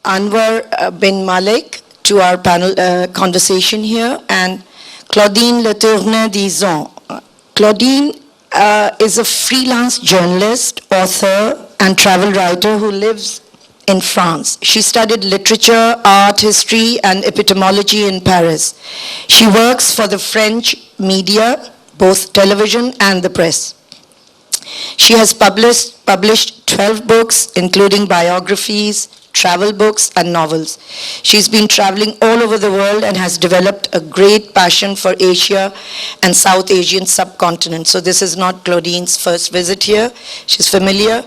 Anouar Benmalek to our panel conversation here, and Claudine Letourneur-Dizon. Claudine is a freelance journalist, author, and travel writer who lives in France. She studied literature, art, history, and epistemology in Paris. She works for the French media, both television and the press. She has published 12 books, including biographies, travel books, and novels. She's been traveling all over the world and has developed a great passion for Asia and South Asian subcontinent. So this is not Claudine's first visit here. She's familiar.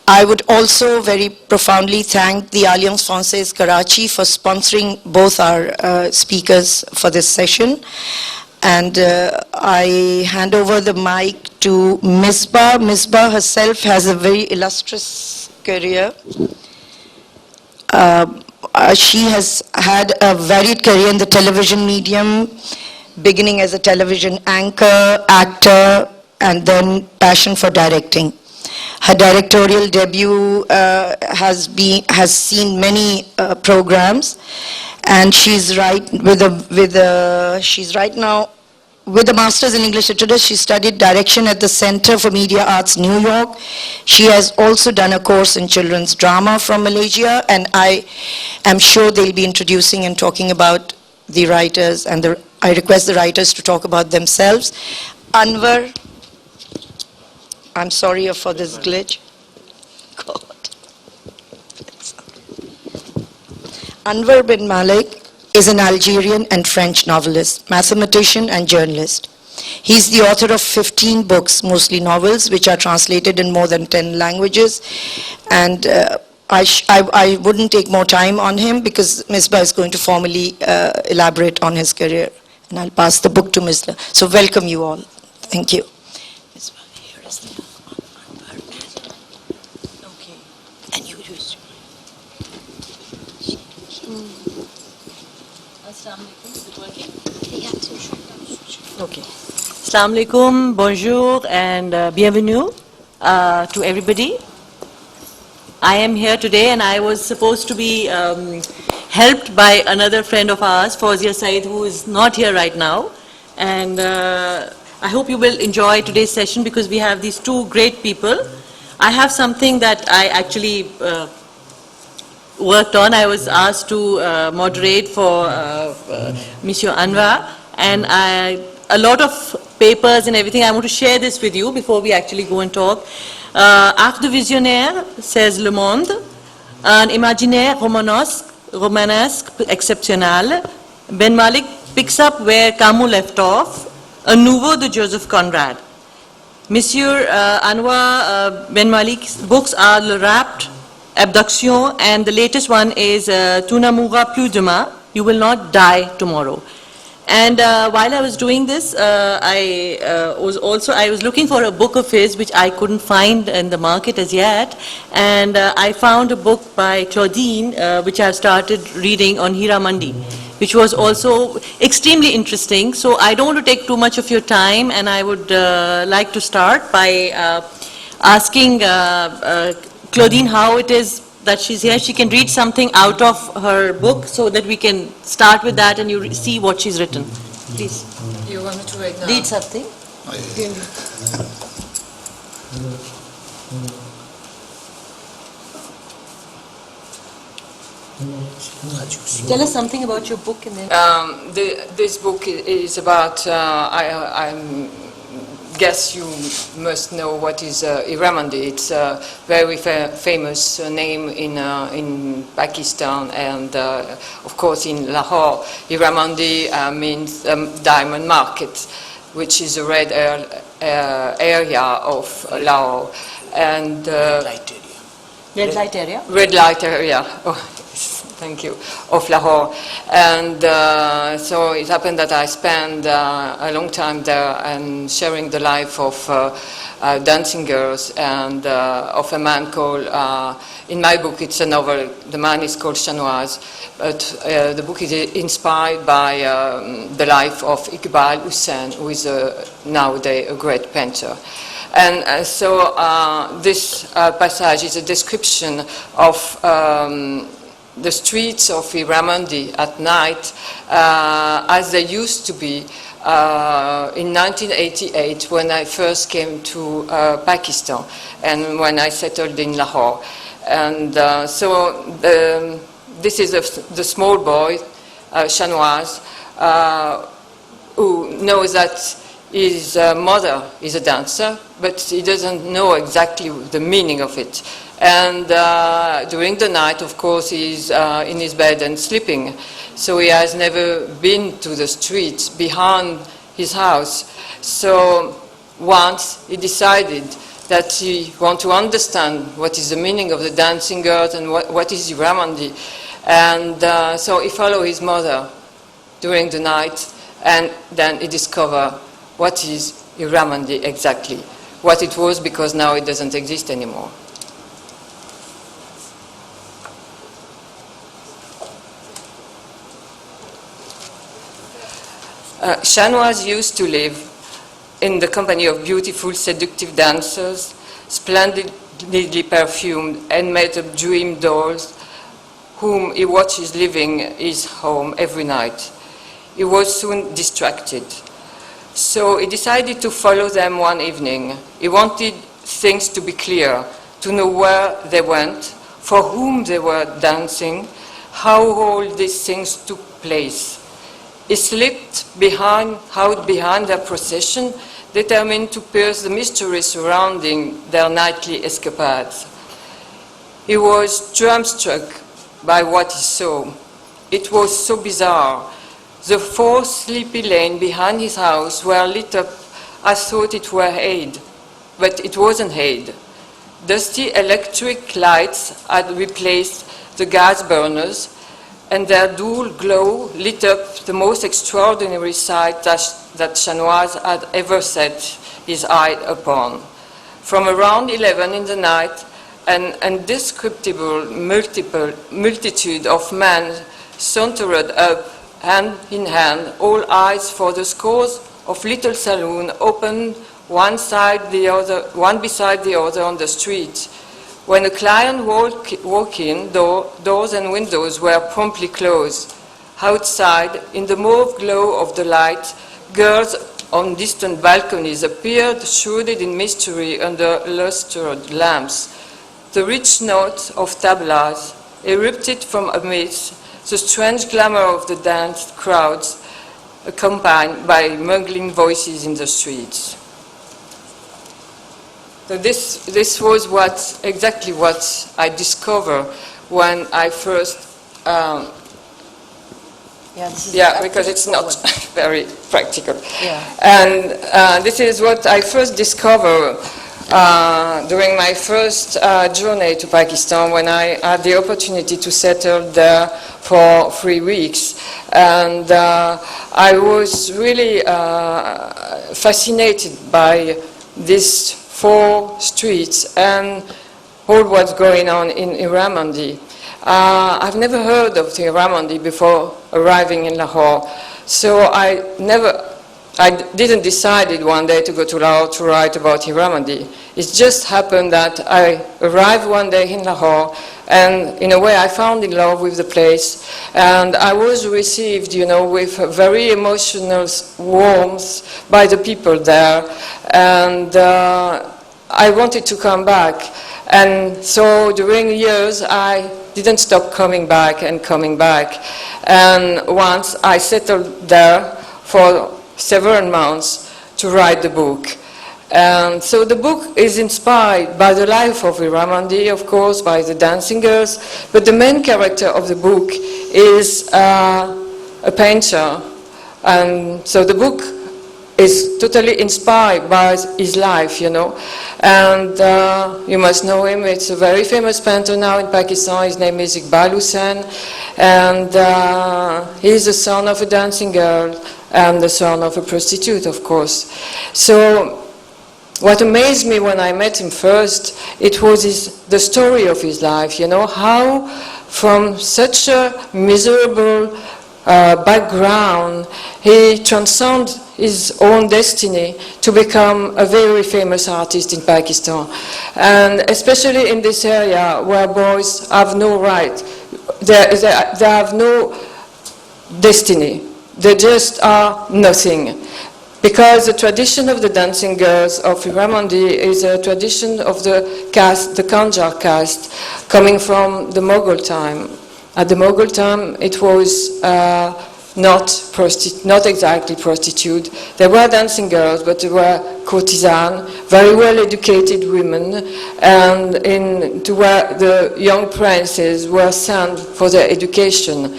I would also very profoundly thank the Alliance Française Karachi for sponsoring both our speakers for this session. And I hand over the mic to Misbah. Misbah herself has a very illustrious career. She has had a varied career in the television medium, beginning as a television anchor, actor, and then passion for directing. Her directorial debut has seen many programs, and she's right now with a master's in English literature. She studied direction at the Center for Media Arts, New York. She has also done a course in children's drama from Malaysia, and I am sure they'll be introducing and talking about the writers, and I request the writers to talk about themselves. Anwar, I'm sorry for this glitch. God. Anouar Benmalek is an Algerian and French novelist, mathematician, and journalist. He's the author of 15 books, mostly novels, which are translated in more than 10 languages. And I wouldn't take more time on him because Misbah is going to formally elaborate on his career. And I'll pass the book to Misbah. So welcome you all. Thank you. Misbah, here is the Anouar. Okay. And you use. Okay. Assalamu alaikum, bonjour, and bienvenue to everybody. I am here today, and I was supposed to be helped by another friend of ours, Fawzia Said, who is not here right now. And I hope you will enjoy today's session because we have these two great people. I have something that I actually worked on. I was asked to moderate for Monsieur Anouar, and a lot of papers and everything. I want to share this with you before we actually go and talk. Art de visionnaire, says Le Monde, un imaginaire romanesque exceptionnel. Benmalek picks up where Camus left off, a nouveau de Joseph Conrad. Monsieur Anouar Benmalek's books are Le Rapt, Abduction, and the latest one is Tu ne mourras plus demain, You Will Not Die Tomorrow. And while I was doing this, I was looking for a book of his which I couldn't find in the market as yet, and I found a book by Claudine which I started reading on Hira Mandi, which was also extremely interesting. So I don't want to take too much of your time, and I would like to start by asking Claudine how it is that she's here. She can read something out of her book so that we can start with that and you see what she's written. Please. You want me to read now? Read something. Tell us something about your book. And then this book is about, I guess you must know what is Hiramandi. It's a very famous name in Pakistan, and of course in Lahore. Hiramandi means diamond market, which is a red area of Lahore. And red light area? Red light area. Oh, thank you, of Lahore. And so it happened that I spent a long time there and sharing the life of dancing girls and of a man called, in my book it's a novel, the man is called Chanoise, but the book is inspired by the life of Iqbal Hussein, who is nowadays a great painter. And so this passage is a description of the streets of Iramandi at night as they used to be in 1988 when I first came to Pakistan and when I settled in Lahore. And this is the small boy, Chanoise, who knows that his mother is a dancer, but he doesn't know exactly the meaning of it. And during the night, of course, he's in his bed and sleeping. So he has never been to the streets behind his house. So once he decided that he wants to understand what is the meaning of the dancing girls and what is Iramandi. And so he followed his mother during the night, and then he discovered what is Iramandi exactly, what it was, because now it doesn't exist anymore. Chanoise used to live in the company of beautiful, seductive dancers, splendidly perfumed and made-up dream dolls, whom he watches leaving his home every night. He was soon distracted. So he decided to follow them one evening. He wanted things to be clear, to know where they went, for whom they were dancing, how all these things took place. He slipped out behind their procession, determined to pierce the mystery surrounding their nightly escapades. He was dumbstruck by what he saw. It was so bizarre. The 4 sleepy lanes behind his house were lit up as though it were Eid, but it wasn't Eid. Dusty electric lights had replaced the gas burners, and their dual glow lit up the most extraordinary sight that Chanoise had ever set his eye upon. From around 11 in the night, an indescribable multitude of men sauntered up, hand in hand, all eyes for the scores of little saloons open one beside the other on the street. When a client walked in, doors and windows were promptly closed. Outside, in the mauve glow of the light, girls on distant balconies appeared shrouded in mystery under lustered lamps. The rich note of tablas erupted from amidst the strange glamour of the dance crowds, accompanied by murmuring voices in the streets. So this was exactly what I discovered when I first, because it's not very practical. Yeah. And this is what I first discovered during my first journey to Pakistan, when I had the opportunity to settle there for 3 weeks. And I was really fascinated by these 4 streets and all what's going on in Iramandi. I've never heard of the Iramandi before arriving in Lahore, so I didn't decide one day to go to Lahore to write about Iramandi. It just happened that I arrived one day in Lahore, and in a way I found in love with the place, and I was received, with very emotional warmth by the people there, and I wanted to come back. And so during years I didn't stop coming back. And once I settled there for several months to write the book. And so the book is inspired by the life of Iramandi, of course, by the dancing girls, but the main character of the book is a painter. And so the book is totally inspired by his life, And you must know him. It's a very famous painter now in Pakistan. His name is Iqbal Hussain. And he's the son of a dancing girl and the son of a prostitute, of course. So what amazed me when I met him first, it was the story of his life, how from such a miserable background, he transcended his own destiny to become a very famous artist in Pakistan. And especially in this area where boys have no right they have no destiny. They just are nothing. Because the tradition of the dancing girls of Iramondi is a tradition of the caste, the Kanjar caste, coming from the Mughal time. At the Mughal time, it was not exactly prostitute. There were dancing girls, but there were courtesans, very well educated women, and to where the young princes were sent for their education,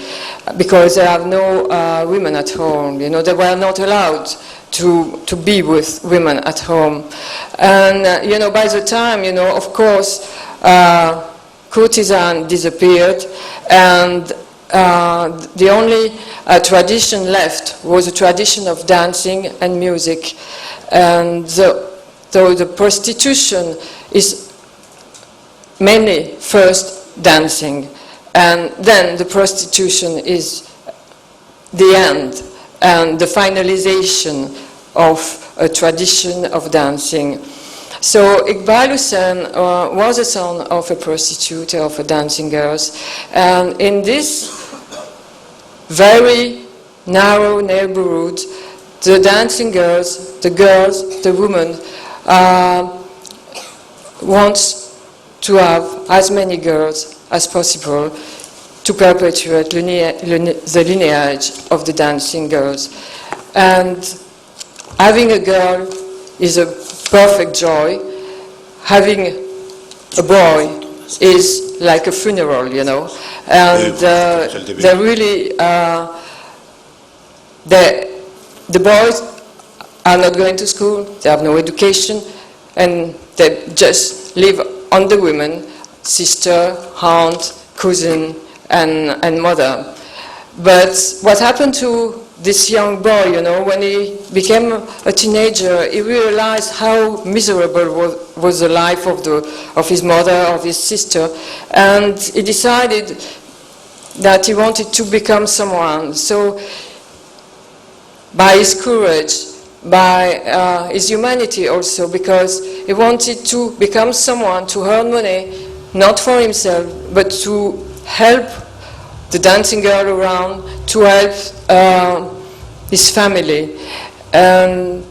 because there are no women at home. You know, they were not allowed to be with women at home. And, you know, by the time, you know, of course, courtesan disappeared, and the only tradition left was a tradition of dancing and music. And though the prostitution is mainly first dancing, and then the prostitution is the end and the finalization of a tradition of dancing. So Iqbal Hussain was a son of a prostitute, of a dancing girls, and in this very narrow neighborhood, the dancing girls, the women, wants to have as many girls as possible to perpetuate the lineage of the dancing girls. And having a girl is a perfect joy. Having a boy is like a funeral, you know. And they really, the boys are not going to school, they have no education, and they just live on the women, sister, aunt, cousin, and mother. But what happened to this young boy, you know, when he became a teenager, he realized how miserable was the life of his mother, of his sister, and he decided that he wanted to become someone. So by his courage, by his humanity also, because he wanted to become someone, to earn money, not for himself, but to help the dancing girl around, to help his family. And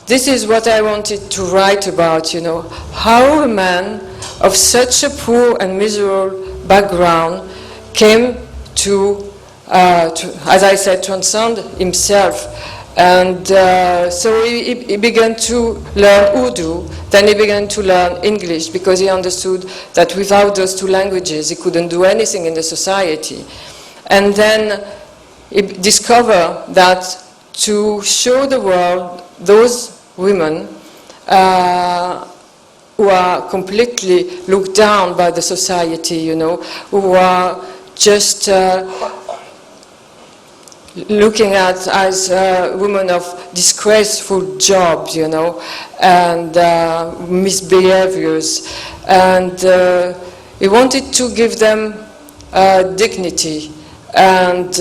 this is what I wanted to write about, you know, how a man of such a poor and miserable background came to as I said, transcend himself. And so he began to learn Urdu, then he began to learn English, because he understood that without those two languages he couldn't do anything in the society. And then he discovered that to show the world those women who are completely looked down by the society, you know, who are just looking at as women of disgraceful jobs, you know, and misbehaviors. And he wanted to give them dignity. And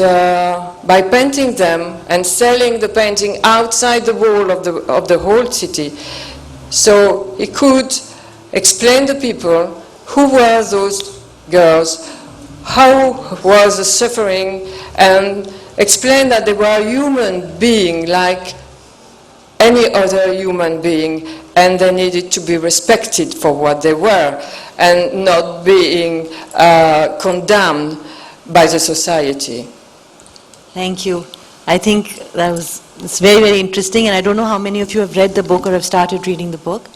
by painting them and selling the painting outside the wall of the whole city, so he could explain to people who were those girls, how was the suffering, and explain that they were human beings like any other human being, and they needed to be respected for what they were and not being condemned by the society. Thank you. I think it's very, very interesting, and I don't know how many of you have read the book or have started reading the book.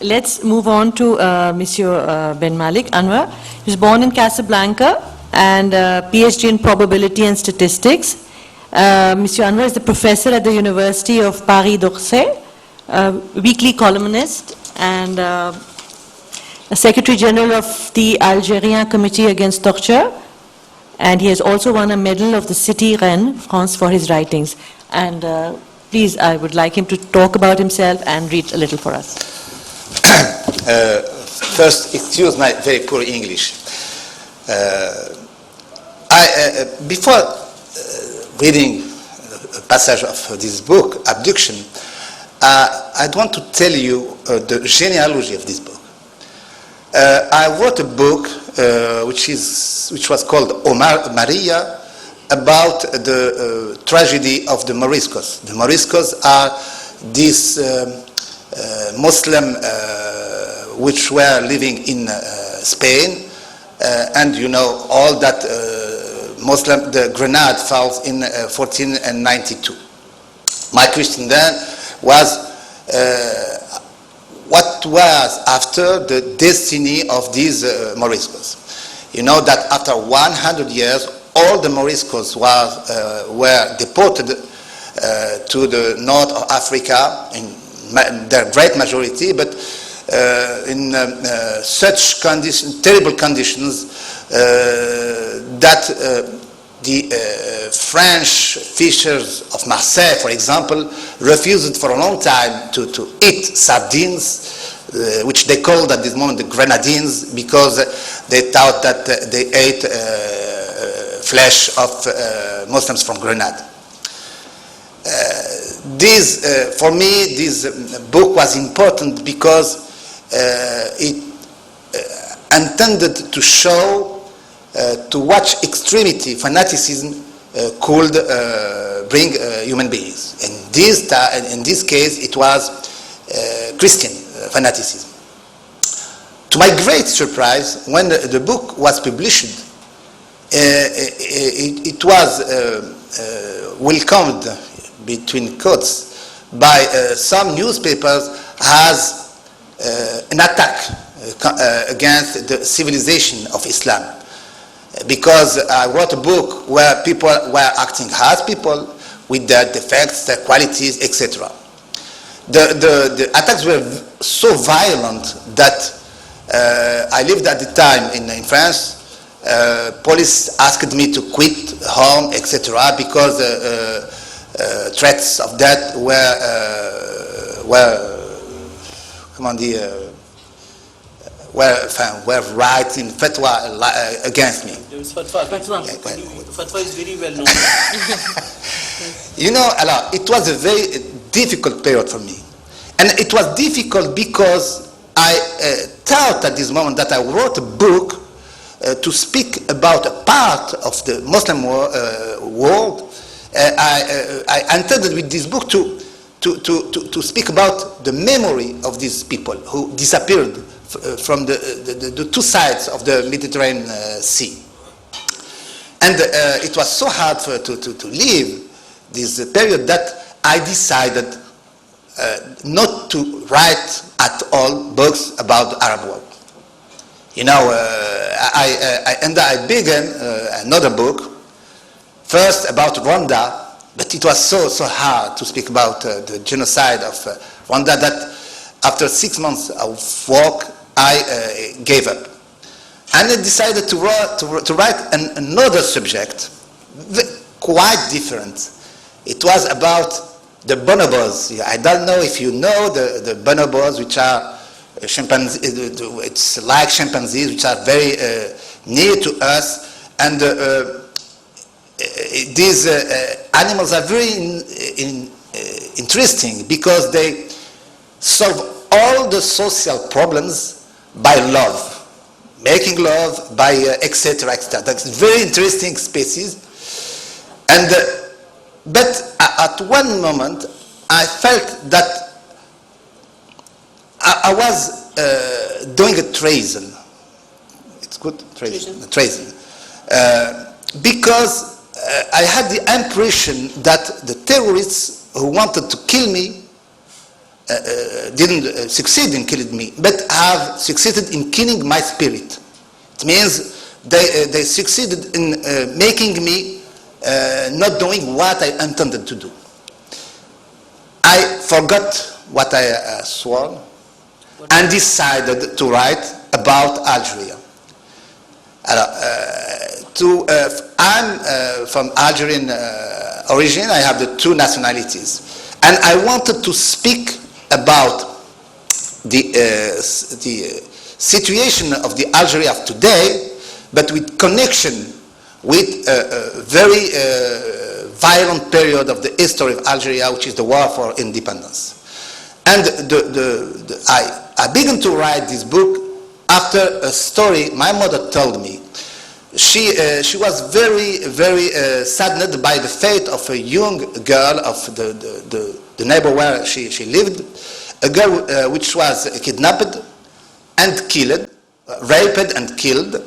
Let's move on to Monsieur Benmalek, Anouar. He was born in Casablanca and PhD in probability and statistics. Monsieur Anouar is the professor at the University of Paris-D'Orsay, weekly columnist, and a Secretary General of the Algerian Committee Against Torture. And he has also won a medal of the city Rennes, France, for his writings. And please, I would like him to talk about himself and read a little for us. First, excuse my very poor English. Before reading a passage of this book, Abduction, I want to tell you the genealogy of this book. I wrote a book which was called Omar Maria, about the tragedy of the Moriscos. The Moriscos are these Muslim which were living in Spain, and you know all that Muslim, the Grenade falls in 1492. My question then was what was after the destiny of these Moriscos. You know that after 100 years, all the Moriscos were deported to the north of Africa in their great majority, but in such terrible conditions that the French fishers of Marseille, for example, refused for a long time to eat sardines, which they called at this moment the grenadines, because they thought that they ate flesh of Muslims from Grenada. For me, this book was important because it intended to show to what extremity fanaticism could bring human beings. In this case, it was Christian fanaticism. To my great surprise, when the book was published, it was welcomed, between quotes, by some newspapers as an attack against the civilization of Islam. Because I wrote a book where people were acting as people with their defects, their qualities, etc. The attacks were so violent that I lived at the time in France. Police asked me to quit home, etc., because threats of death were right in fatwa against me. There is fatwa. Fatwa is very well known. You know, it was a very difficult period for me. And it was difficult because I thought at this moment that I wrote a book to speak about a part of the Muslim world. I intended with this book to speak about the memory of these people who disappeared from the two sides of the Mediterranean Sea. And it was so hard to leave this period that I decided not to write at all books about the Arab world. You know, I began another book, first about Rwanda, but it was so hard to speak about the genocide of Rwanda that after 6 months of work, I gave up. And I decided to write another subject, quite different. It was about the bonobos. I don't know if you know the bonobos, which are chimpanzees. It's like chimpanzees, which are very near to us. And these animals are very interesting because they solve all the social problems by love, making love by etc. etc. That's a very interesting species. And but at one moment I felt that I was doing a treason. It's good, treason. Treason. Because I had the impression that the terrorists who wanted to kill me didn't succeed in killing me, but have succeeded in killing my spirit. It means they succeeded in making me not doing what I intended to do. I forgot what I swore and decided to write about Algeria. I'm from Algerian origin. I have the two nationalities, and I wanted to speak about the situation of the Algeria of today, but with connection with a very violent period of the history of Algeria, which is the war for independence. And I began to write this book after a story my mother told me. She was very saddened by the fate of a young girl of the neighbor where she lived, a girl which was kidnapped and killed, raped and killed,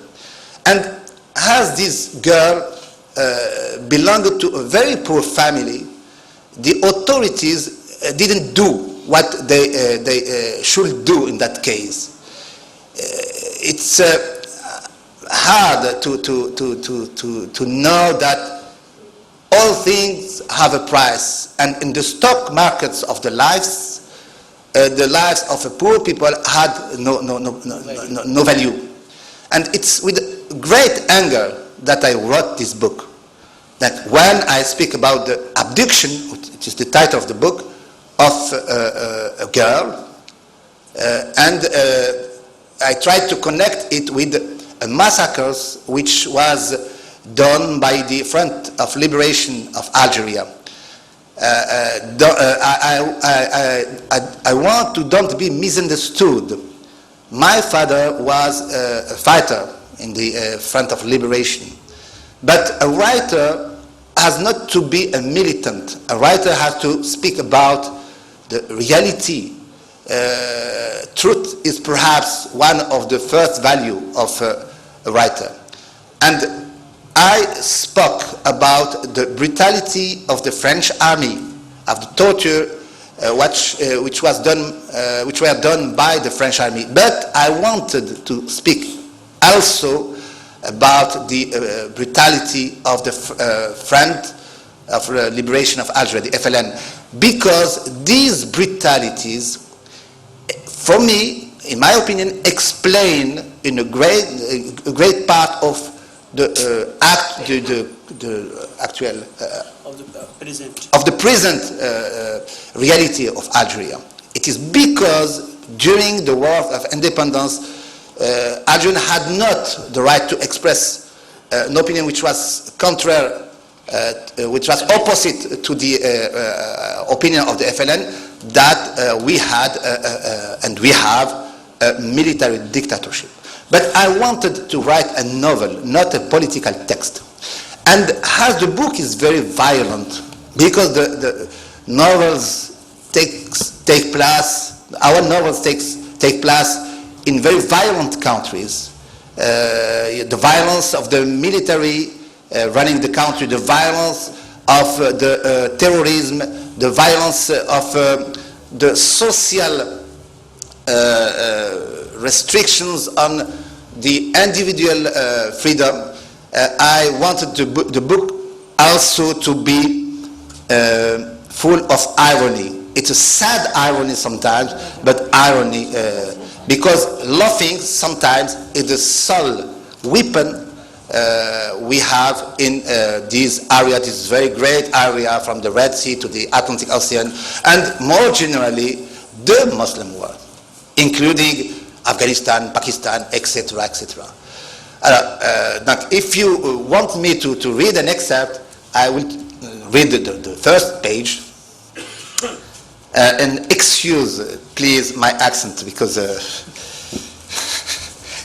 and as this girl belonged to a very poor family, the authorities didn't do what they should do in that case. It's hard to know that all things have a price, and in the stock markets of the lives of poor people had no value. And it's with great anger that I wrote this book. That when I speak about the abduction, which is the title of the book, of a girl, and I tried to connect it with massacres which was done by the Front of Liberation of Algeria. I want to don't be misunderstood. My father was a fighter in the Front of Liberation, but a writer has not to be a militant. A writer has to speak about the reality. Truth is perhaps one of the first value of a writer. And I spoke about the brutality of the French army, of the torture which were done by the French army. But I wanted to speak also about the brutality of the Front of Liberation of Algeria, the FLN, because these brutalities, for me, in my opinion, explain in a great part of the actual of the present reality of Algeria. It is because during the War of Independence, Algeria had not the right to express an opinion which was contrary, which was opposite to the opinion of the FLN, that we had and we have a military dictatorship. But I wanted to write a novel, not a political text. And as the book is very violent, because the novels take place, our novels take place in very violent countries. The violence of the military running the country, the violence of the terrorism, the violence of the social restrictions on the individual freedom. I wanted the book also to be full of irony. It's a sad irony sometimes, but irony, because laughing sometimes is the sole weapon we have in this area, this very great area from the Red Sea to the Atlantic Ocean, and more generally, the Muslim world, including Afghanistan, Pakistan, etc., etc. Now, if you want me to read an excerpt, I will read the first page. And excuse, please, my accent, because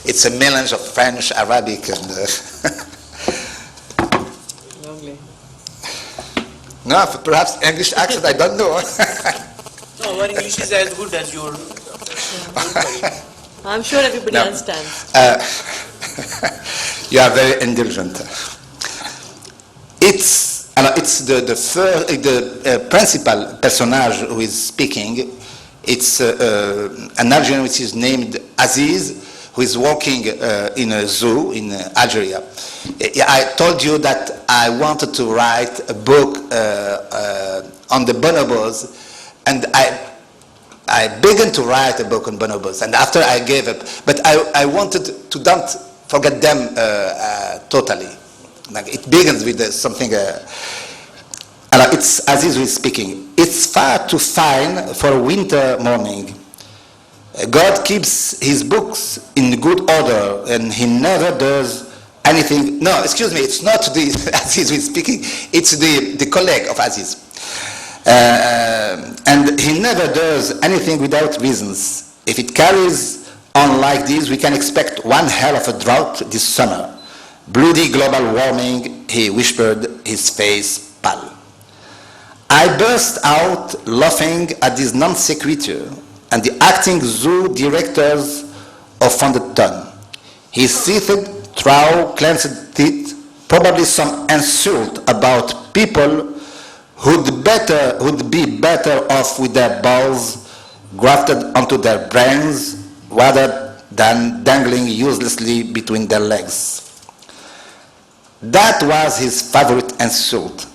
it's a melange of French, Arabic, and... Lovely. No, perhaps English accent, I don't know. No, our English is as good as your. I'm sure everybody No. understands. You are very indulgent. It's the principal personage who is speaking. It's an Algerian which is named Aziz, who is working in a zoo in Algeria. I told you that I wanted to write a book on the bonobos, and I began to write a book on bonobos, and after I gave up. But I wanted to don't forget them totally. Like it begins with something. It's Aziz who is speaking. It's far too fine for a winter morning. God keeps his books in good order, and he never does anything. No, excuse me, it's not the Aziz who is speaking. It's the colleague of Aziz. And he never does anything without reasons. If it carries Unlike this, we can expect one hell of a drought this summer. Bloody global warming, he whispered, his face pale. I burst out laughing at this non sequitur, and the acting zoo directors offended tongue. He seethed through clenched teeth, probably some insult about people who'd be better off with their balls grafted onto their brains rather than dangling uselessly between their legs. That was his favorite insult,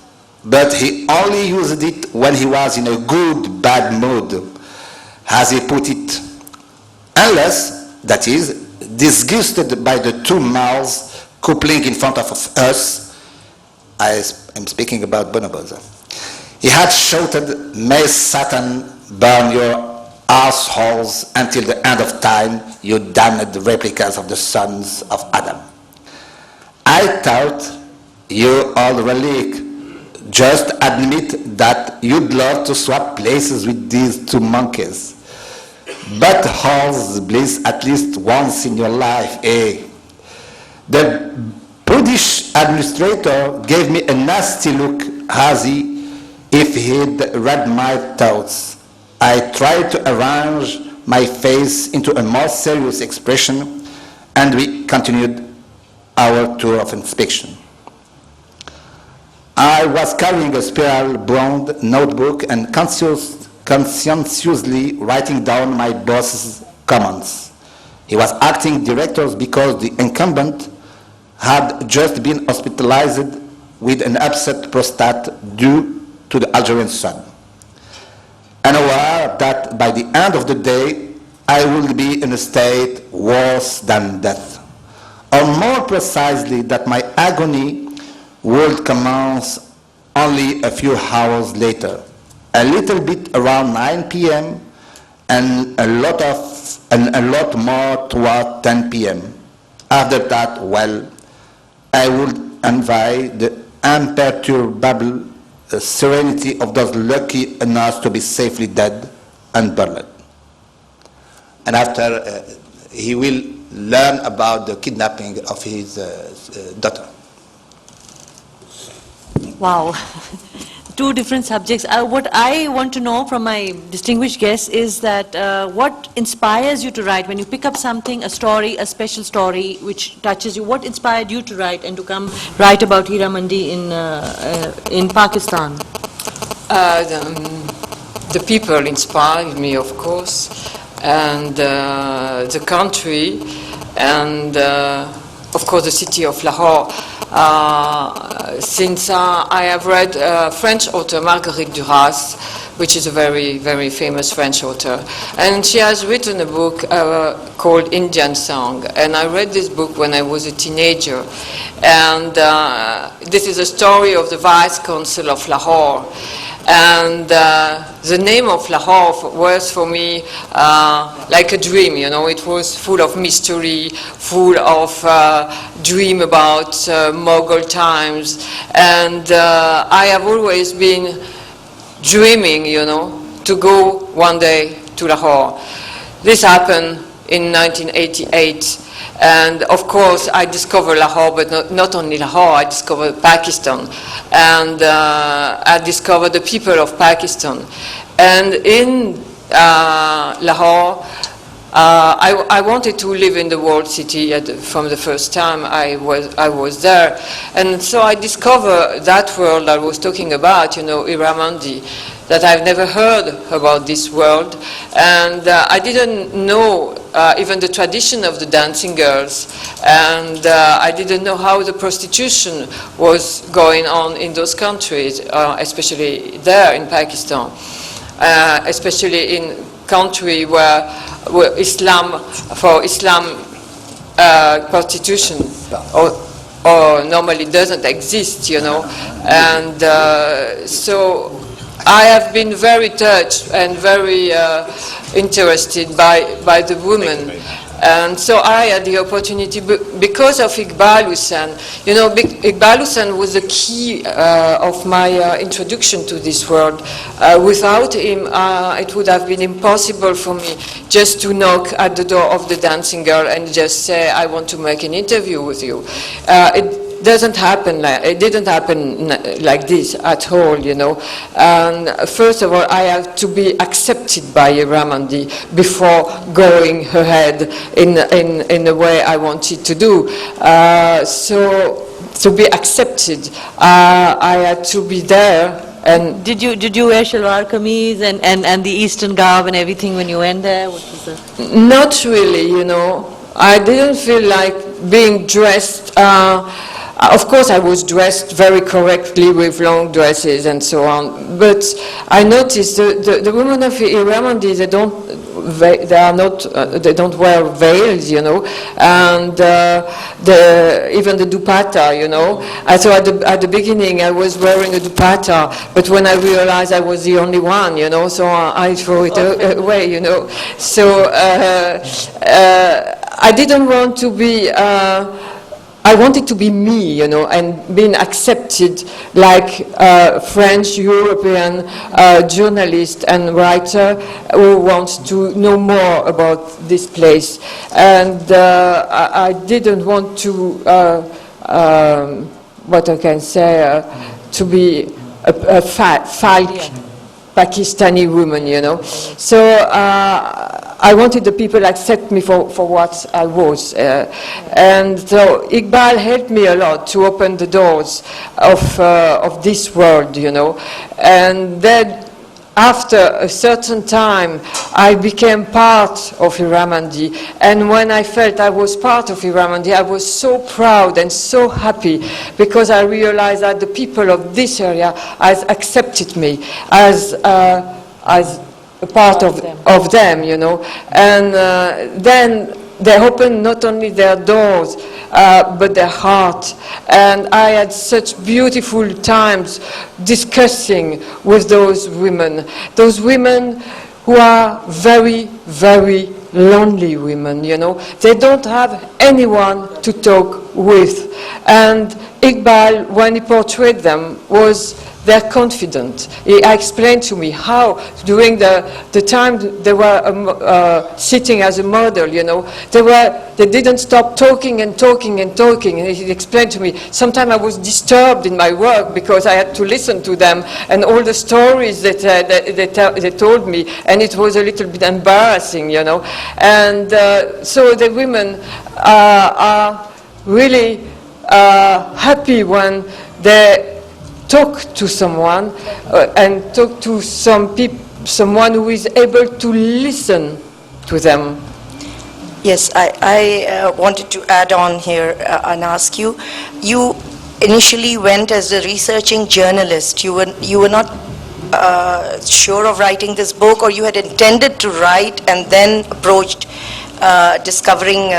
but he only used it when he was in a good, bad mood, as he put it, unless, that is, disgusted by the two mouths coupling in front of us. I am speaking about bonobos. He had shouted, "May Satan burn your assholes until the end of time, you damned replicas of the sons of Adam." I thought, you old relic, just admit that you'd love to swap places with these two monkeys. But hall's bliss at least once in your life, eh? The prudish administrator gave me a nasty look as if he'd read my thoughts. I tried to arrange my face into a more serious expression, and we continued our tour of inspection. I was carrying a spiral-bound notebook and conscientiously writing down my boss's comments. He was acting director because the incumbent had just been hospitalized with an upset prostate due to the Algerian sun. And aware that by the end of the day, I would be in a state worse than death. Or more precisely, that my agony would commence only a few hours later, a little bit around 9 p.m. and a lot more toward 10 p.m. After that, well, I would envy the imperturbable serenity of those lucky enough to be safely dead and buried. And after, he will learn about the kidnapping of his daughter. Wow. Two different subjects. What I want to know from my distinguished guests is that what inspires you to write? When you pick up something, a story, a special story which touches you, what inspired you to write and to come write about Hira Mandi in Pakistan? The people inspired me, of course, and the country, and of course the city of Lahore. Since I have read French author Marguerite Duras, which is a very, very famous French author, and she has written a book called Indian Song, and I read this book when I was a teenager, and this is a story of the Vice Consul of Lahore. And the name of Lahore was for me like a dream, you know. It was full of mystery, full of dream about Mughal times. And I have always been dreaming, you know, to go one day to Lahore. This happened in 1988. And of course, I discovered Lahore, but not only Lahore, I discovered Pakistan. And I discovered the people of Pakistan. And in Lahore, I wanted to live in the world city from the first time I was there. And so I discovered that world I was talking about, you know, Hira Mandi, that I've never heard about this world. And I didn't know even the tradition of the dancing girls. And I didn't know how the prostitution was going on in those countries, especially there in Pakistan, especially in country where Islam prostitution or normally doesn't exist, you know. And so I have been very touched and very interested by the women And so I had the opportunity, because of Iqbal Hussein. You know, Iqbal Hussein was the key of my introduction to this world. Without him, it would have been impossible for me just to knock at the door of the dancing girl and just say, I want to make an interview with you. It didn't happen like this at all, you know. And first of all, I have to be accepted by Iramandi before going ahead in the way I wanted to do. So to be accepted, I had to be there. And Did you wear shalwar kameez and the Eastern garb and everything when you went there? What was the... not really, you know. I didn't feel like being dressed. Of course, I was dressed very correctly with long dresses and so on. But I noticed the women of Iramandi, they don't wear veils, you know, and even the dupatta, you know. So at the beginning, I was wearing a dupatta, but when I realized I was the only one, you know, so I threw it away, you know. So I didn't want to be. I wanted to be me, you know, and being accepted like a French, European journalist and writer who wants to know more about this place. And I didn't want to, what I can say, to be a falk Pakistani woman, you know. So I wanted the people to accept me for what I was. And so Iqbal helped me a lot to open the doors of this world, you know. And then after a certain time, I became part of Iramandi. And when I felt I was part of Iramandi, I was so proud and so happy because I realized that the people of this area has accepted me as a part of them, you know. And then they opened not only their doors, but their heart. And I had such beautiful times discussing with those women who are very, very lonely women, you know. They don't have anyone to talk with. And Iqbal, when he portrayed them, was their confidant. He explained to me how, during the time they were sitting as a model, you know, they didn't stop talking and talking and talking. And he explained to me, sometimes I was disturbed in my work because I had to listen to them and all the stories that they told me, and it was a little bit embarrassing, you know. And so the women are really happy when they talk to someone and talk to someone who is able to listen to them. Yes, I wanted to add on here and ask you. You initially went as a researching journalist. You were not sure of writing this book, or you had intended to write and then approached discovering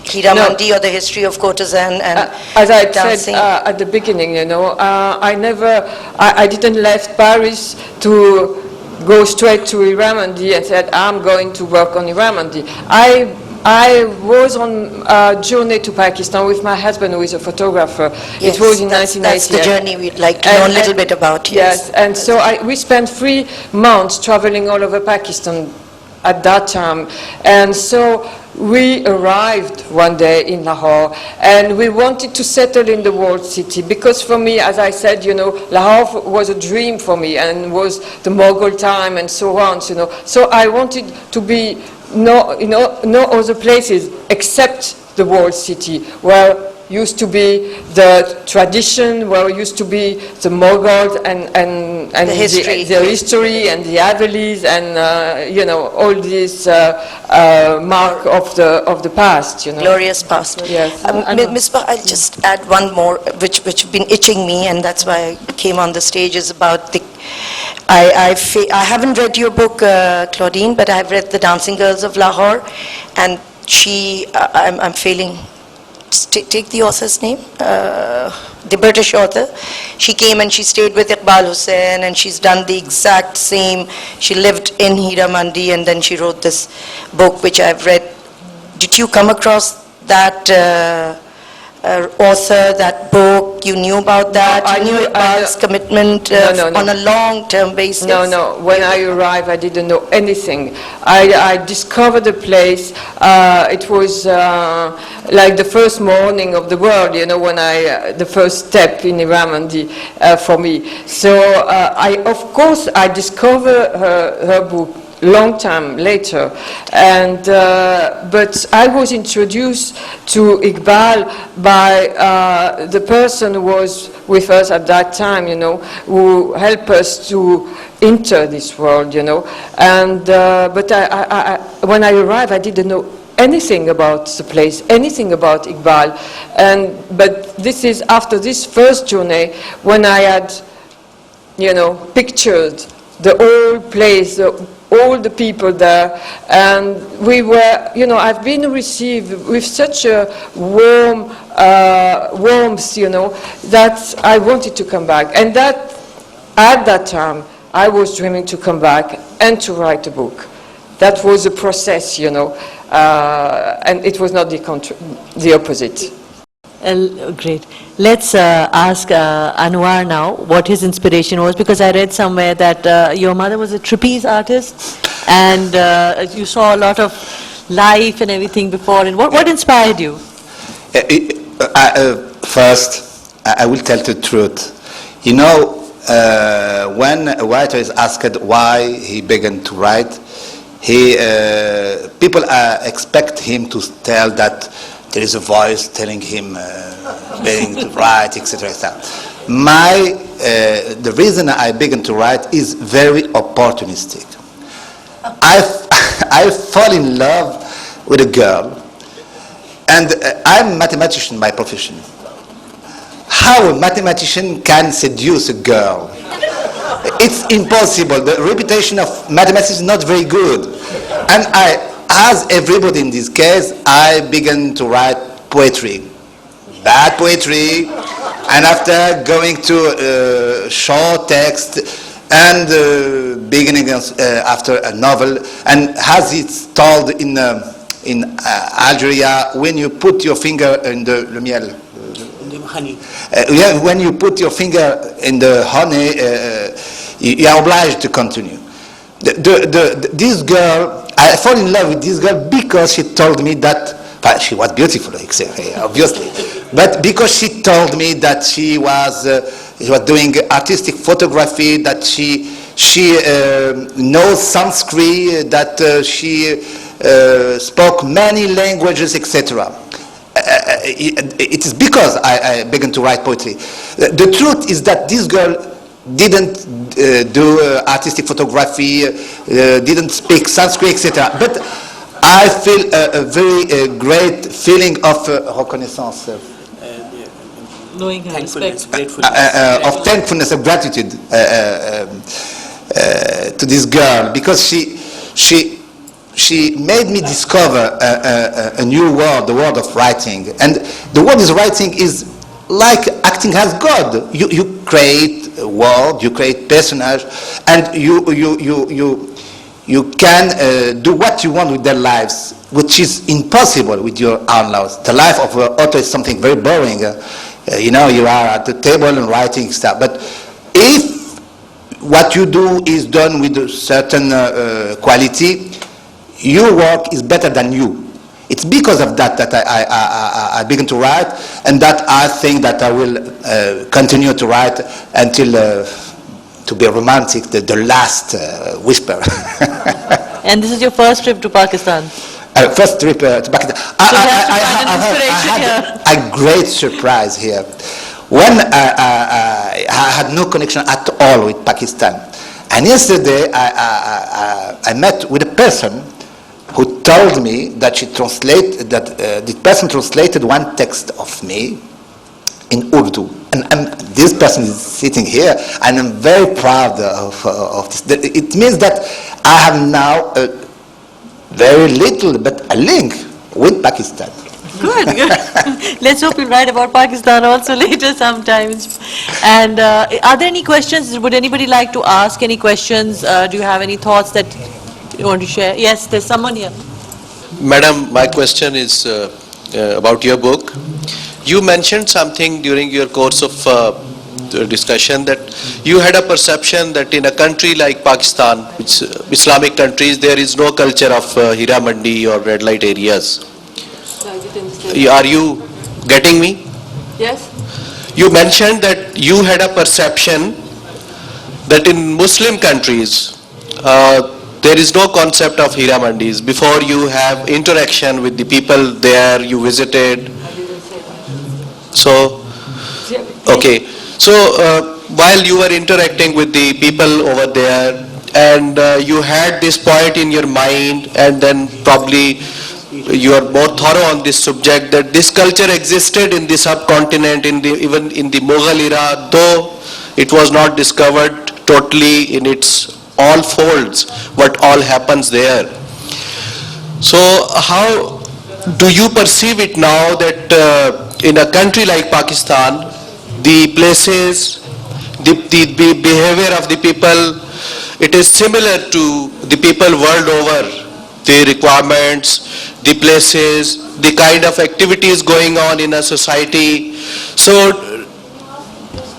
Hiramandi or the history of courtesan and as I dancing. said at the beginning, you know, I didn't left Paris to go straight to Hiramandi and said I'm going to work on Hiramandi. I was on a journey to Pakistan with my husband, who is a photographer. Yes, it was in 1998. That's the journey we'd like to know a little bit about. Yes, and so we spent 3 months traveling all over Pakistan at that time. And so we arrived one day in Lahore, and we wanted to settle in the walled city, because for me, as I said, you know, Lahore was a dream for me, and was the Mughal time and so on, you know. So I wanted to be no other places except the walled city, where used to be the tradition, where used to be the Mughals and the history and the Avelis and you know, all this mark of the past, you know. Glorious past. Yes. Ms. Bah, I'll just add one more, which been itching me, and that's why I came on the stage, is about the. I haven't read your book, Claudine, but I've read The Dancing Girls of Lahore, and I'm failing. Take the author's name, the British author. She came and she stayed with Iqbal Hussein, and she's done the exact same. She lived in Hiramandi, and then she wrote this book, which I've read Did you come across that author, that book? You knew about that? I You knew knew- I Iqbal's know- commitment No. on a long-term basis? No. When I arrived, I didn't know anything. I discovered the place. It was like the first morning of the world, when the first step in Iramandi for me. So of course, I discovered her book long time later, and but I was introduced to Iqbal by the person who was with us at that time, who helped us to enter this world, and but when I arrived, I didn't know anything about the place, anything about Iqbal, but this is after this first journey when I had pictured the whole place, all the people there, and we were, I've been received with such a warmth, that I wanted to come back. And that, at that time, I was dreaming to come back and to write a book. That was a process, and it was not the opposite. Great. Let's ask Anouar now what his inspiration was, because I read somewhere that your mother was a trapeze artist, and you saw a lot of life and everything before. And what inspired you? First, I will tell the truth. When a writer is asked why he began to write, people expect him to tell that there is a voice telling him beginning to write, etc. The reason I began to write is very opportunistic. I fall in love with a girl, and I'm a mathematician by profession. How a mathematician can seduce a girl? It's impossible. The reputation of mathematics is not very good. And as everybody in this case, I began to write poetry. Bad poetry, and after going to short text, and beginning after a novel, and as it's told in Algeria, when you put your finger in the miel, Honey. when you put your finger in the honey, you are obliged to continue. This girl, I fall in love with this girl because she told me that, she was beautiful, obviously, but because she told me that she was doing artistic photography, that she knows Sanskrit, that she spoke many languages, etc. It is because I began to write poetry. The truth is that this girl didn't do artistic photography, didn't speak Sanskrit, etc. But I feel a very great feeling of reconnaissance, Knowing her, Thankfulness, respect. gratefulness. of thankfulness, of gratitude to this girl, because she made me discover a new world, the world of writing. And the world is writing is like acting as God. You create a world, you create personage, and you can do what you want with their lives, which is impossible with your own lives. The life of an author is something very boring. You are at the table and writing stuff. But if what you do is done with a certain quality, your work is better than you. It's because of that I began to write, and that I think that I will continue to write until, to be romantic, the last whisper. And this is your first trip to Pakistan. First trip to Pakistan. I had a great surprise here. When I had no connection at all with Pakistan. And yesterday I met with a person who told me that this person translated one text of me in Urdu. And this person is sitting here, and I'm very proud of this. It means that I have now a very little, but a link with Pakistan. Good. Let's hope you'll write about Pakistan also later sometimes. And are there any questions? Would anybody like to ask any questions? Do you have any thoughts that you want to share? Yes, there's someone here. Madam, my question is about your book. You mentioned something during your course of the discussion that you had a perception that in a country like Pakistan, which Islamic countries, there is no culture of Hira Mandi or red light areas. Are you getting me? Yes? You mentioned that you had a perception that in Muslim countries, there is no concept of Hira Mandis. Before you have interaction with the people there, you visited. So, okay. So, while you were interacting with the people over there, and you had this point in your mind, and then probably you are more thorough on this subject, that this culture existed in the subcontinent, even in the Mughal era, though it was not discovered totally in its all folds, what all happens there. So how do you perceive it now that in a country like Pakistan, the places, the behavior of the people, it is similar to the people world over, the requirements, the places, the kind of activities going on in a society. So,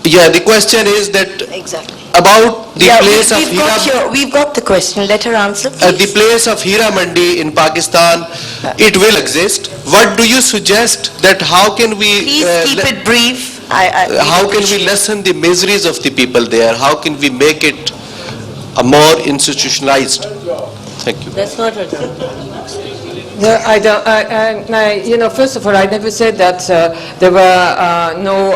yeah, the question is that Exactly. about the place of We've got the question. Let her answer, the please. place of Hira Mandi in Pakistan, it will exist. What do you suggest that how can we Please keep it brief. how can we lessen the miseries of the people there? How can we make it a more institutionalized? Thank you. That's not right. No, I don't. First of all, I never said that there were no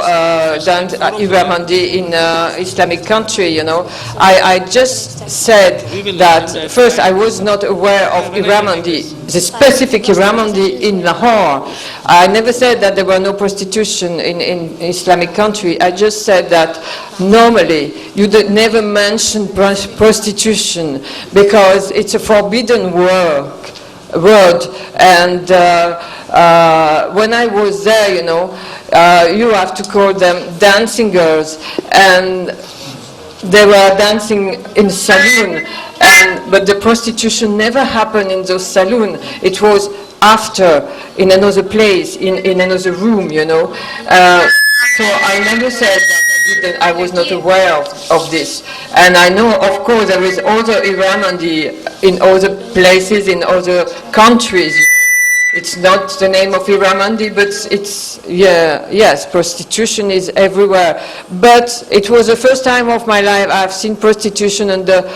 Hira Mandi in Islamic country. I just said that first I was not aware of Hira Mandi, the specific Hira Mandi in Lahore. I never said that there were no prostitution in Islamic country. I just said that normally you never mention prostitution because it's a forbidden word, and when I was there, you have to call them dancing girls, and they were dancing in saloon, but the prostitution never happened in those saloons. It was after, in another place, in another room, so I never said that I was not aware of this. And I know, of course, there is other Hira Mandi in other places, in other countries. It's not the name of Hira Mandi, but yes, prostitution is everywhere. But it was the first time of my life I've seen prostitution under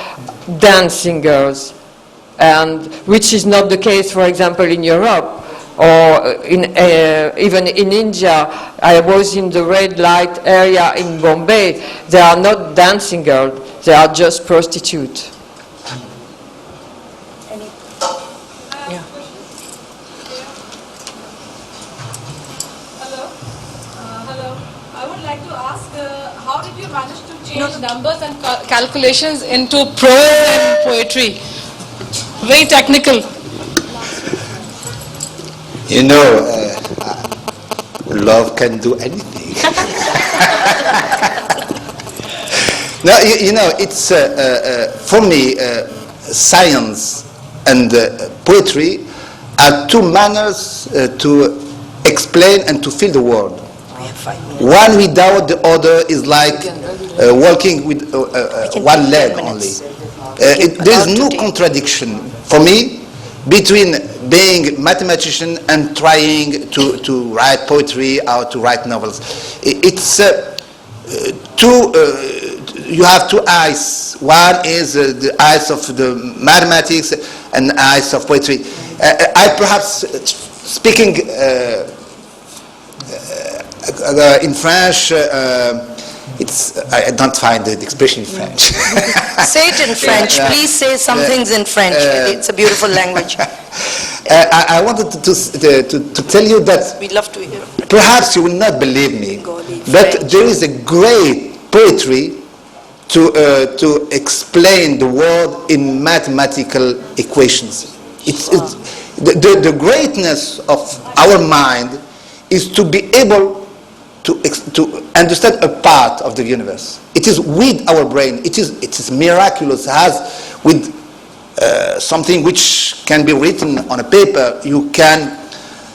dancing girls, and which is not the case, for example, in Europe. Or even in India. I was in the red light area in Bombay. They are not dancing girls, they are just prostitutes. Hello. I would like to ask, how did you manage to change numbers and calculations into prose and poetry? Very technical. Love can do anything. No, it's for me, science and poetry are two manners to explain and to feel the world. One without the other is like walking with one leg only. There is no contradiction for me between being mathematician and trying to write poetry or to write novels. It's you have two eyes. One is the eyes of the mathematics and eyes of poetry. I perhaps, speaking in French, I don't find the expression in French. Say it in French. Please say some things in French. It's a beautiful language. I wanted to tell you that We'd love to hear. perhaps you will not believe me, but there is a great poetry to explain the world in mathematical equations. The greatness of our mind is to be able to understand a part of the universe. It is with our brain. It is miraculous. It has with something which can be written on a paper. You can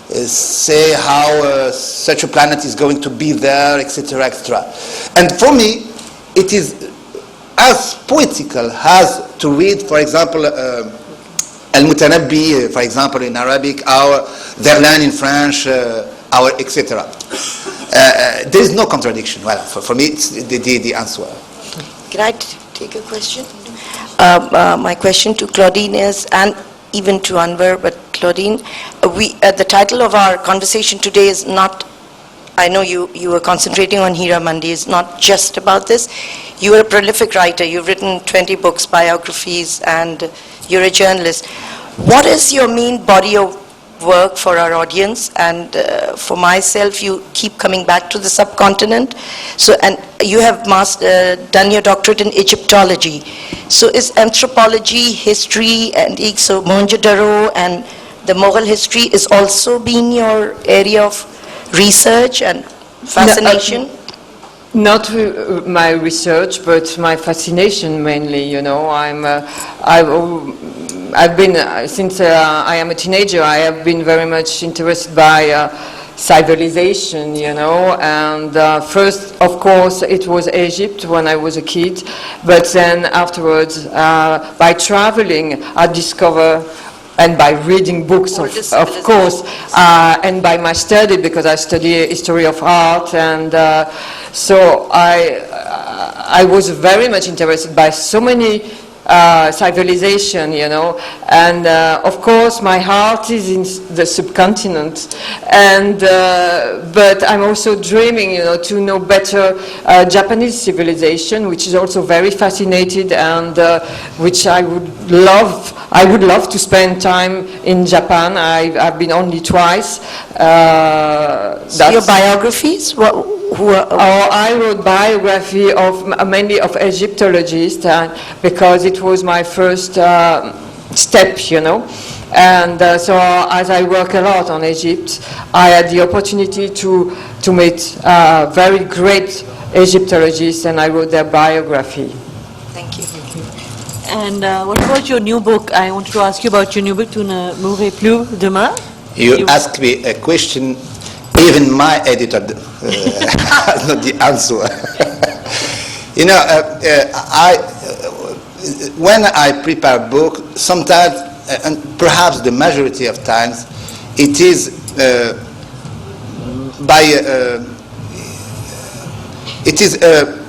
say how such a planet is going to be there, etc., etc. And for me, it is as poetical as to read, for example, Al-Mutanabbi, for example, in Arabic, or Verlaine in French, or etc. There is no contradiction. Well, for me, it's the answer. Can I take a question? My question to Claudine is, and even to Anwar, but Claudine, the title of our conversation today is not, I know you were concentrating on Hira Mandi, is not just about this. You are a prolific writer. You've written 20 books, biographies, and you're a journalist. What is your main body of work for our audience? And for myself, you keep coming back to the subcontinent. So, and you have done your doctorate in Egyptology. So is anthropology, history, and so Mohenjo-daro and the Mughal history is also been your area of research and fascination? Not my research, but my fascination mainly. You know, I've been since I am a teenager. I have been very much interested by civilization. You know, and first, of course, it was Egypt when I was a kid, but then afterwards, by traveling, I discover. And by reading books, of course, and by my study, because I study history of art, and so I was very much interested by so many civilization, you know, and of course my heart is in the subcontinent, and but I'm also dreaming, you know, to know better Japanese civilization, which is also very fascinated, and which I would love to spend time in Japan. I've been only twice. So your biographies? I wrote biography of mainly of Egyptologists because it was my first step, you know. And so as I work a lot on Egypt, I had the opportunity to meet very great Egyptologists, and I wrote their biography. Thank you. And what about your new book? I wanted to ask you about your new book, Tu ne mourras plus demain. You asked me a question, even my editor has not the answer. You know, when I prepare a book, sometimes, and perhaps the majority of times, it is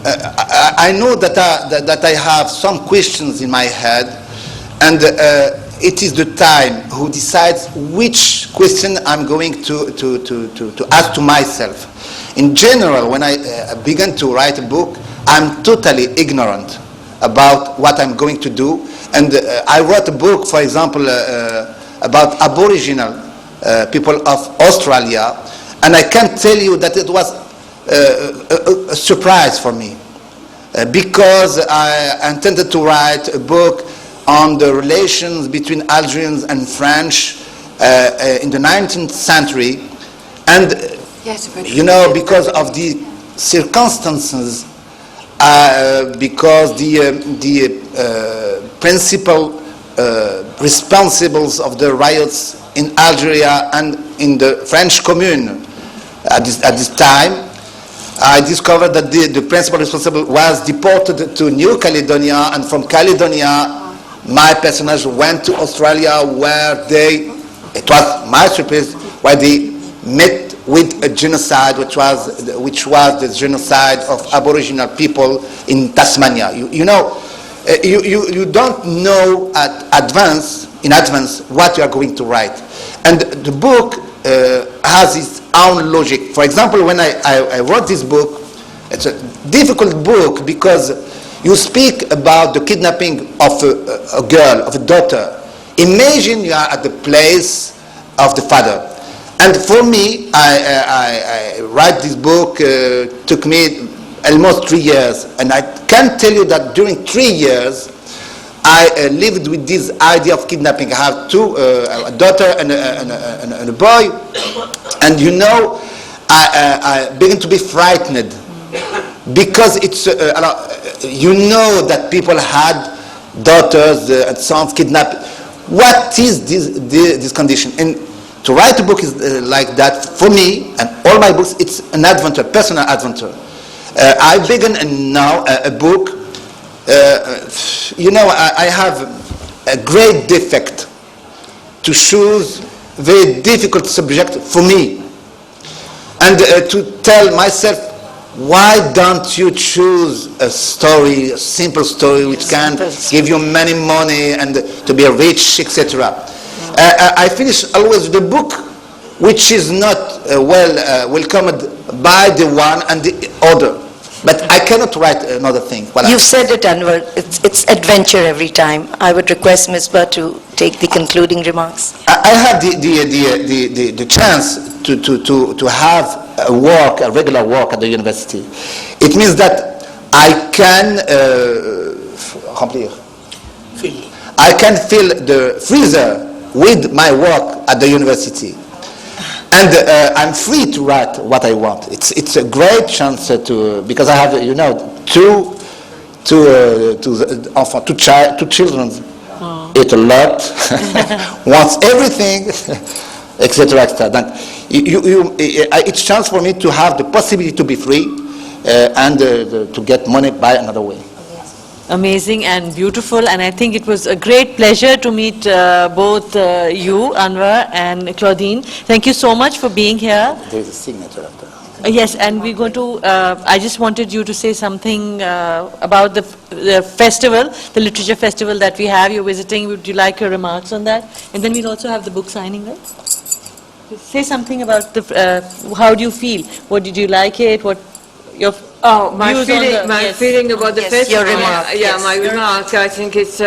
I know that I have some questions in my head, and it is the time who decides which question I'm going to ask to myself. In general, when I begin to write a book, I'm totally ignorant about what I'm going to do. And I wrote a book, for example, about Aboriginal people of Australia, and I can tell you that it was a surprise for me, because I intended to write a book on the relations between Algerians and French in the 19th century, and you know, because of the circumstances, because the principal responsibles of the riots in Algeria and in the French Commune at this time, I discovered that the principal responsible was deported to New Caledonia, and from Caledonia my personage went to Australia, where it was my surprise, where they met with a genocide, which was the genocide of Aboriginal people in Tasmania. You know, you don't know in advance what you are going to write, and the book has its own logic. For example, when I wrote this book, it's a difficult book because you speak about the kidnapping of a girl, of a daughter. Imagine you are at the place of the father. And for me, I write this book, took me almost 3 years. And I can tell you that during 3 years, I lived with this idea of kidnapping. I have a daughter and a boy. And you know, I began to be frightened, because it's, you know, that people had daughters and sons kidnapped. What is this condition? And to write a book is like that, for me, and all my books, it's an adventure, personal adventure. I began now a book. I have a great defect to choose very difficult subject for me, and to tell myself, why don't you choose a story, a simple story, which can give you many money and to be rich, etc. I finish always the book which is not welcomed by the one and the other. But I cannot write another thing. Voilà. You said it, Anwar. It's adventure every time. I would request Misbah to take the concluding remarks. I have the chance to have a regular work at the university. It means that I can fill the freezer with my work at the university. And I'm free to write what I want. It's a great chance because I have two children. Eat a lot, wants everything, etc. etc. It's a chance for me to have the possibility to be free and to get money by another way. Amazing and beautiful, and I think it was a great pleasure to meet both you, Anwar, and Claudine. Thank you so much for being here. There is a signature after. Yes, and we're going to, I just wanted you to say something about the festival, the literature festival that we have. You're visiting. Would you like your remarks on that? And then we'll also have the book signing, right? Say something about how do you feel? What did you like it? What your my views feeling, on the, feeling about the Yes, festival. your remark, My remark. I think it's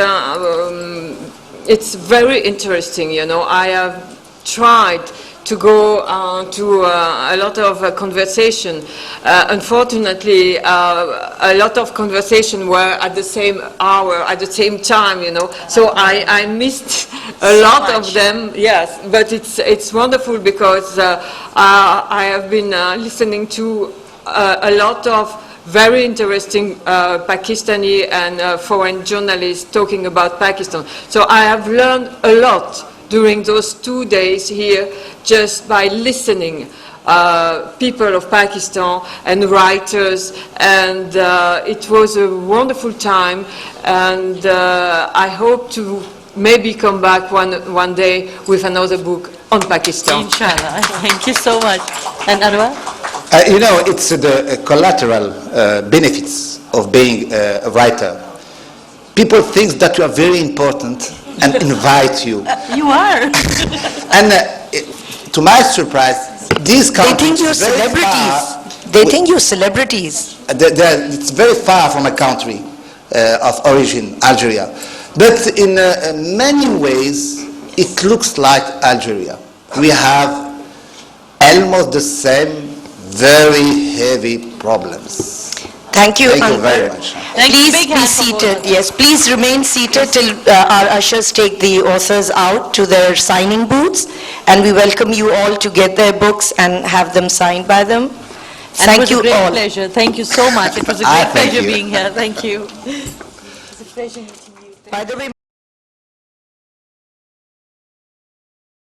very interesting. I have tried to go to a lot of conversation. Unfortunately, a lot of conversation were at the same hour, at the same time. So I missed a lot of them. Yes, but it's wonderful because I have been listening to a lot of very interesting Pakistani and foreign journalists talking about Pakistan. So I have learned a lot during those 2 days here just by listening people of Pakistan and writers, and it was a wonderful time, and I hope to maybe come back one day with another book on Pakistan. Inshallah. Thank you so much. And Anwar? It's the collateral benefits of being a writer. People think that you are very important and invite you. You are. And to my surprise, these They countries think you're celebrities. They think you're celebrities. It's very far from a country of origin, Algeria. But in many ways, it looks like Algeria. We have almost the same very heavy problems. Thank you, Thank you Anwar. very much. Thank you. Please Big be hand for both seated. of them. Yes, please remain seated till our ushers take the authors out to their signing booths, and we welcome you all to get their books and have them signed by them. And it Thank was you a great all. pleasure. Thank you so much. It was a great Thank pleasure you. being here. Thank you. It's a pleasure meeting you. By the way,